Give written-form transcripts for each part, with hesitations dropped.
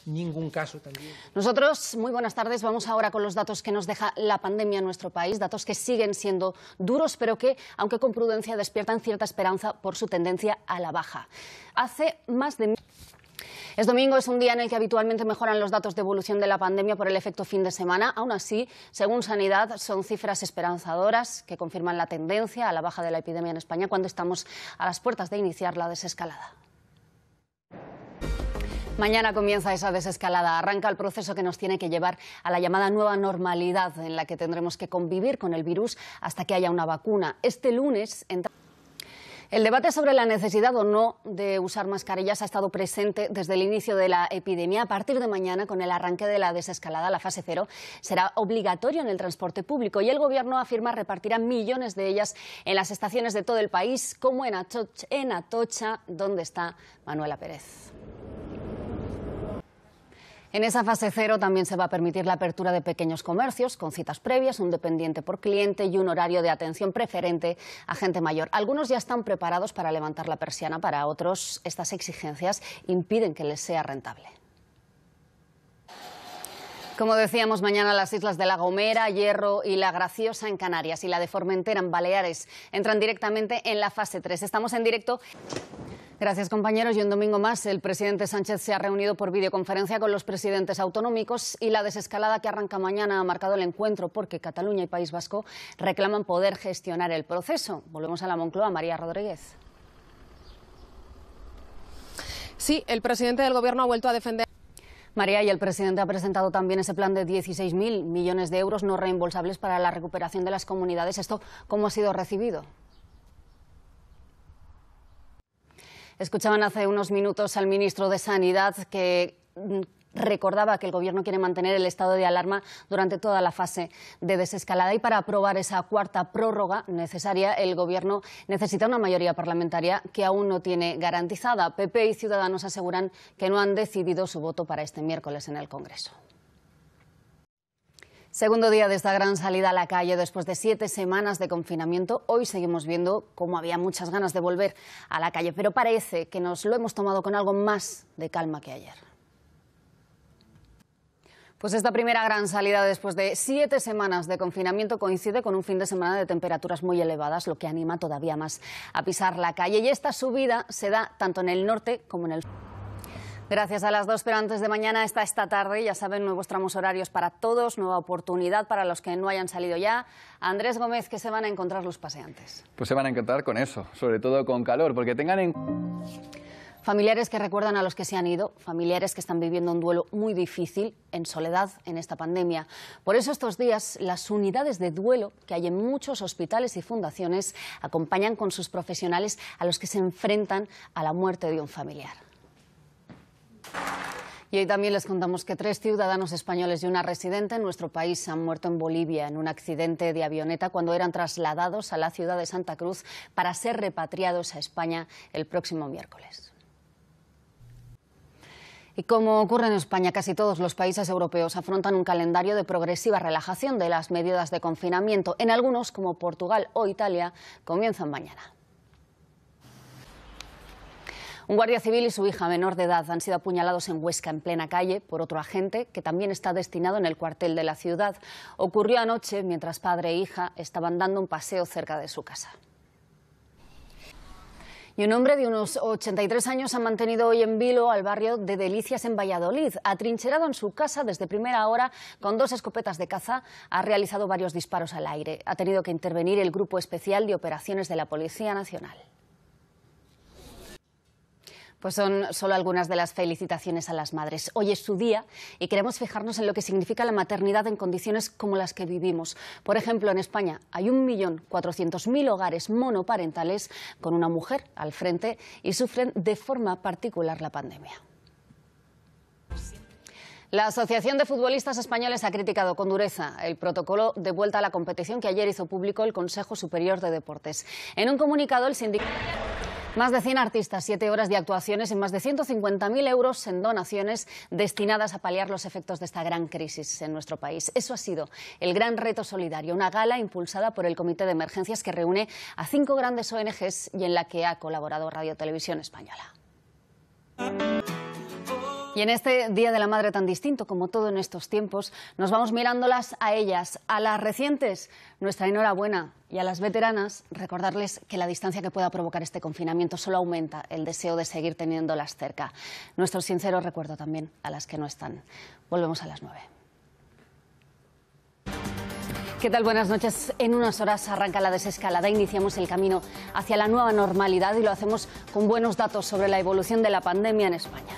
ningún caso también. Nosotros, muy buenas tardes, vamos ahora con los datos que nos deja la pandemia en nuestro país, datos que siguen siendo duros, pero que, aunque con prudencia, despiertan cierta esperanza por su tendencia a la baja. Es domingo, es un día en el que habitualmente mejoran los datos de evolución de la pandemia por el efecto fin de semana. Aún así, según Sanidad, son cifras esperanzadoras que confirman la tendencia a la baja de la epidemia en España cuando estamos a las puertas de iniciar la desescalada. Mañana comienza esa desescalada, arranca el proceso que nos tiene que llevar a la llamada nueva normalidad, en la que tendremos que convivir con el virus hasta que haya una vacuna. Este lunes el debate sobre la necesidad o no de usar mascarillas ha estado presente desde el inicio de la epidemia. A partir de mañana, con el arranque de la desescalada, la fase 0, será obligatorio en el transporte público y el Gobierno afirma repartirá millones de ellas en las estaciones de todo el país, como en Atocha, donde está Manuela Pérez. En esa fase 0 también se va a permitir la apertura de pequeños comercios con citas previas, un dependiente por cliente y un horario de atención preferente a gente mayor. Algunos ya están preparados para levantar la persiana, para otros estas exigencias impiden que les sea rentable. Como decíamos, mañana las islas de La Gomera, Hierro y La Graciosa en Canarias y la de Formentera en Baleares entran directamente en la fase 3. Estamos en directo. Gracias, compañeros. Y un domingo más, el presidente Sánchez se ha reunido por videoconferencia con los presidentes autonómicos y la desescalada que arranca mañana ha marcado el encuentro porque Cataluña y País Vasco reclaman poder gestionar el proceso. Volvemos a la Moncloa. María Rodríguez. Sí, el presidente del Gobierno ha vuelto a defender. María, y el presidente ha presentado también ese plan de 16.000 millones de euros no reembolsables para la recuperación de las comunidades. ¿Esto cómo ha sido recibido? Escuchaban hace unos minutos al ministro de Sanidad que recordaba que el Gobierno quiere mantener el estado de alarma durante toda la fase de desescalada y para aprobar esa cuarta prórroga necesaria el Gobierno necesita una mayoría parlamentaria que aún no tiene garantizada. PP y Ciudadanos aseguran que no han decidido su voto para este miércoles en el Congreso. Segundo día de esta gran salida a la calle después de 7 semanas de confinamiento. Hoy seguimos viendo cómo había muchas ganas de volver a la calle, pero parece que nos lo hemos tomado con algo más de calma que ayer. Pues esta primera gran salida después de 7 semanas de confinamiento coincide con un fin de semana de temperaturas muy elevadas, lo que anima todavía más a pisar la calle. Y esta subida se da tanto en el norte como en el sur. Gracias a las 2, pero antes de mañana está esta tarde, ya saben, nuevos tramos horarios para todos, nueva oportunidad para los que no hayan salido ya. Andrés Gómez, ¿qué se van a encontrar los paseantes? Pues se van a encontrar con eso, sobre todo con calor, porque tengan en... Familiares que recuerdan a los que se han ido, familiares que están viviendo un duelo muy difícil, en soledad, en esta pandemia. Por eso estos días las unidades de duelo que hay en muchos hospitales y fundaciones acompañan con sus profesionales a los que se enfrentan a la muerte de un familiar. Y hoy también les contamos que 3 ciudadanos españoles y una residente en nuestro país han muerto en Bolivia en un accidente de avioneta cuando eran trasladados a la ciudad de Santa Cruz para ser repatriados a España el próximo miércoles. Y como ocurre en España, casi todos los países europeos afrontan un calendario de progresiva relajación de las medidas de confinamiento. En algunos, como Portugal o Italia, comienzan mañana. Un guardia civil y su hija menor de edad han sido apuñalados en Huesca, en plena calle, por otro agente que también está destinado en el cuartel de la ciudad. Ocurrió anoche mientras padre e hija estaban dando un paseo cerca de su casa. Y un hombre de unos 83 años ha mantenido hoy en vilo al barrio de Delicias en Valladolid. Atrincherado en su casa desde primera hora con 2 escopetas de caza, ha realizado varios disparos al aire. Ha tenido que intervenir el Grupo Especial de Operaciones de la Policía Nacional. Pues son solo algunas de las felicitaciones a las madres. Hoy es su día y queremos fijarnos en lo que significa la maternidad en condiciones como las que vivimos. Por ejemplo, en España hay 1.400.000 hogares monoparentales con una mujer al frente y sufren de forma particular la pandemia. La Asociación de Futbolistas Españoles ha criticado con dureza el protocolo de vuelta a la competición que ayer hizo público el Consejo Superior de Deportes. En un comunicado, el sindicato... Más de 100 artistas, 7 horas de actuaciones y más de 150.000 euros en donaciones destinadas a paliar los efectos de esta gran crisis en nuestro país. Eso ha sido el Gran Reto Solidario, una gala impulsada por el Comité de Emergencias que reúne a 5 grandes ONGs y en la que ha colaborado Radio Televisión Española. Y en este Día de la Madre tan distinto como todo en estos tiempos, nos vamos mirándolas a ellas, a las recientes, nuestra enhorabuena, y a las veteranas, recordarles que la distancia que pueda provocar este confinamiento solo aumenta el deseo de seguir teniéndolas cerca. Nuestro sincero recuerdo también a las que no están. Volvemos a las 9. ¿Qué tal? Buenas noches. En unas horas arranca la desescalada. Iniciamos el camino hacia la nueva normalidad y lo hacemos con buenos datos sobre la evolución de la pandemia en España.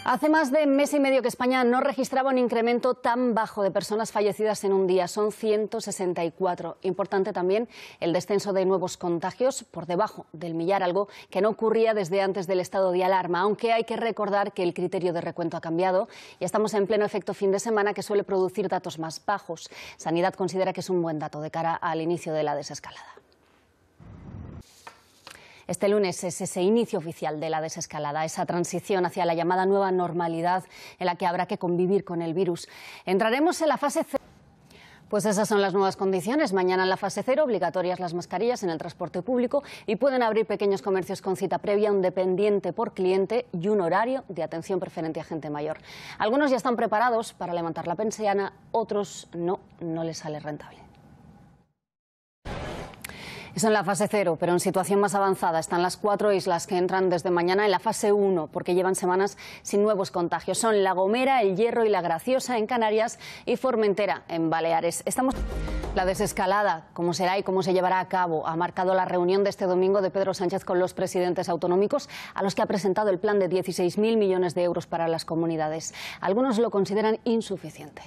Hace más de mes y medio que España no registraba un incremento tan bajo de personas fallecidas en un día. Son 164. Importante también el descenso de nuevos contagios por debajo del millar, algo que no ocurría desde antes del estado de alarma, aunque hay que recordar que el criterio de recuento ha cambiado y estamos en pleno efecto fin de semana que suele producir datos más bajos. Sanidad considera que es un buen dato de cara al inicio de la desescalada. Este lunes es ese inicio oficial de la desescalada, esa transición hacia la llamada nueva normalidad en la que habrá que convivir con el virus. Entraremos en la fase 0. Pues esas son las nuevas condiciones. Mañana en la fase 0, obligatorias las mascarillas en el transporte público y pueden abrir pequeños comercios con cita previa, un dependiente por cliente y un horario de atención preferente a gente mayor. Algunos ya están preparados para levantar la persiana, otros no les sale rentable. Eso en la fase 0, pero en situación más avanzada están las 4 islas que entran desde mañana en la fase 1, porque llevan semanas sin nuevos contagios. Son La Gomera, El Hierro y La Graciosa en Canarias y Formentera en Baleares. La desescalada, cómo será y cómo se llevará a cabo, ha marcado la reunión de este domingo de Pedro Sánchez con los presidentes autonómicos, a los que ha presentado el plan de 16.000 millones de euros para las comunidades. Algunos lo consideran insuficiente.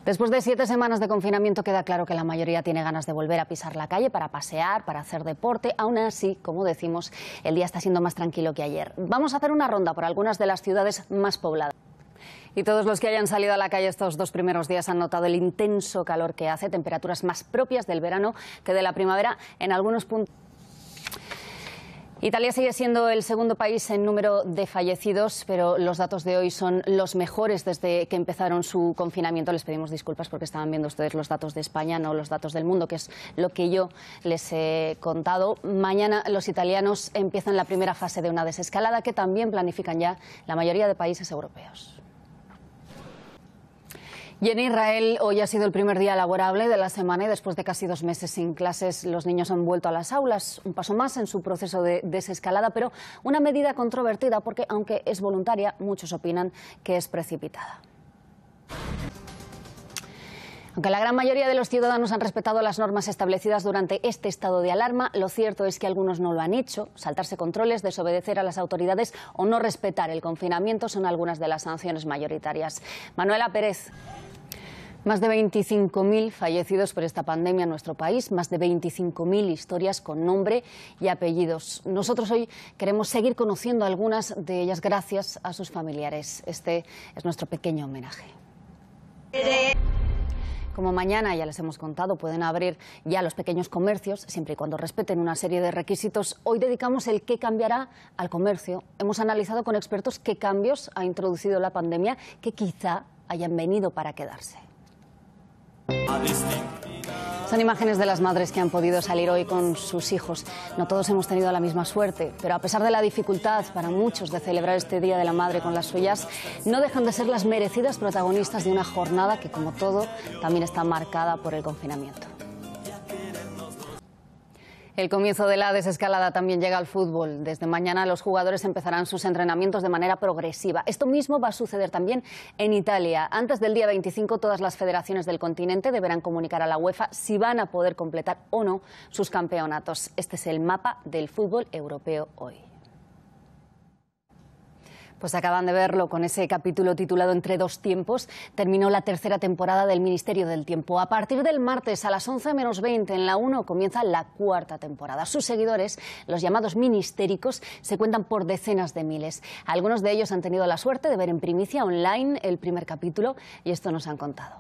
Después de 7 semanas de confinamiento queda claro que la mayoría tiene ganas de volver a pisar la calle para pasear, para hacer deporte. Aún así, como decimos, el día está siendo más tranquilo que ayer. Vamos a hacer una ronda por algunas de las ciudades más pobladas. Y todos los que hayan salido a la calle estos 2 primeros días han notado el intenso calor que hace, temperaturas más propias del verano que de la primavera en algunos puntos. Italia sigue siendo el segundo país en número de fallecidos, pero los datos de hoy son los mejores desde que empezaron su confinamiento. Les pedimos disculpas porque estaban viendo ustedes los datos de España, no los datos del mundo, que es lo que yo les he contado. Mañana los italianos empiezan la primera fase de una desescalada que también planifican ya la mayoría de países europeos. Y en Israel hoy ha sido el primer día laborable de la semana y después de casi 2 meses sin clases los niños han vuelto a las aulas. Un paso más en su proceso de desescalada, pero una medida controvertida porque, aunque es voluntaria, muchos opinan que es precipitada. Aunque la gran mayoría de los ciudadanos han respetado las normas establecidas durante este estado de alarma, lo cierto es que algunos no lo han hecho. Saltarse controles, desobedecer a las autoridades o no respetar el confinamiento son algunas de las sanciones mayoritarias. Manuela Pérez. Más de 25.000 fallecidos por esta pandemia en nuestro país, más de 25.000 historias con nombre y apellidos. Nosotros hoy queremos seguir conociendo algunas de ellas gracias a sus familiares. Este es nuestro pequeño homenaje. Como mañana, ya les hemos contado, pueden abrir ya los pequeños comercios, siempre y cuando respeten una serie de requisitos. Hoy dedicamos el qué cambiará al comercio. Hemos analizado con expertos qué cambios ha introducido la pandemia que quizá hayan venido para quedarse. Son imágenes de las madres que han podido salir hoy con sus hijos. No todos hemos tenido la misma suerte, pero a pesar de la dificultad para muchos de celebrar este Día de la Madre con las suyas, no dejan de ser las merecidas protagonistas de una jornada que, como todo, también está marcada por el confinamiento. El comienzo de la desescalada también llega al fútbol. Desde mañana los jugadores empezarán sus entrenamientos de manera progresiva. Esto mismo va a suceder también en Italia. Antes del día 25, todas las federaciones del continente deberán comunicar a la UEFA si van a poder completar o no sus campeonatos. Este es el mapa del fútbol europeo hoy. Pues acaban de verlo con ese capítulo titulado Entre dos tiempos. Terminó la 3ª temporada del Ministerio del Tiempo. A partir del martes a las 11 menos 20 en la 1 comienza la 4ª temporada. Sus seguidores, los llamados ministéricos, se cuentan por decenas de miles. Algunos de ellos han tenido la suerte de ver en primicia online el primer capítulo y esto nos han contado.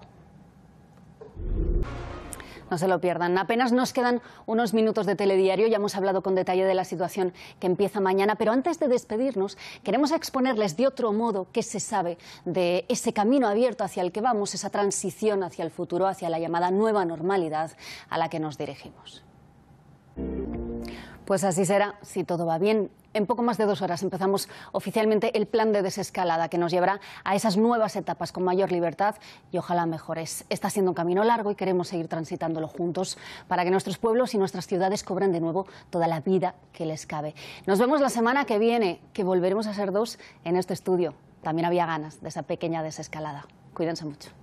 No se lo pierdan. Apenas nos quedan unos minutos de telediario. Ya hemos hablado con detalle de la situación que empieza mañana, pero antes de despedirnos queremos exponerles de otro modo qué se sabe de ese camino abierto hacia el que vamos, esa transición hacia el futuro, hacia la llamada nueva normalidad a la que nos dirigimos. Pues así será, si todo va bien. En poco más de 2 horas empezamos oficialmente el plan de desescalada que nos llevará a esas nuevas etapas con mayor libertad y ojalá mejores. Está siendo un camino largo y queremos seguir transitándolo juntos para que nuestros pueblos y nuestras ciudades cobren de nuevo toda la vida que les cabe. Nos vemos la semana que viene, que volveremos a ser 2 en este estudio. También había ganas de esa pequeña desescalada. Cuídense mucho.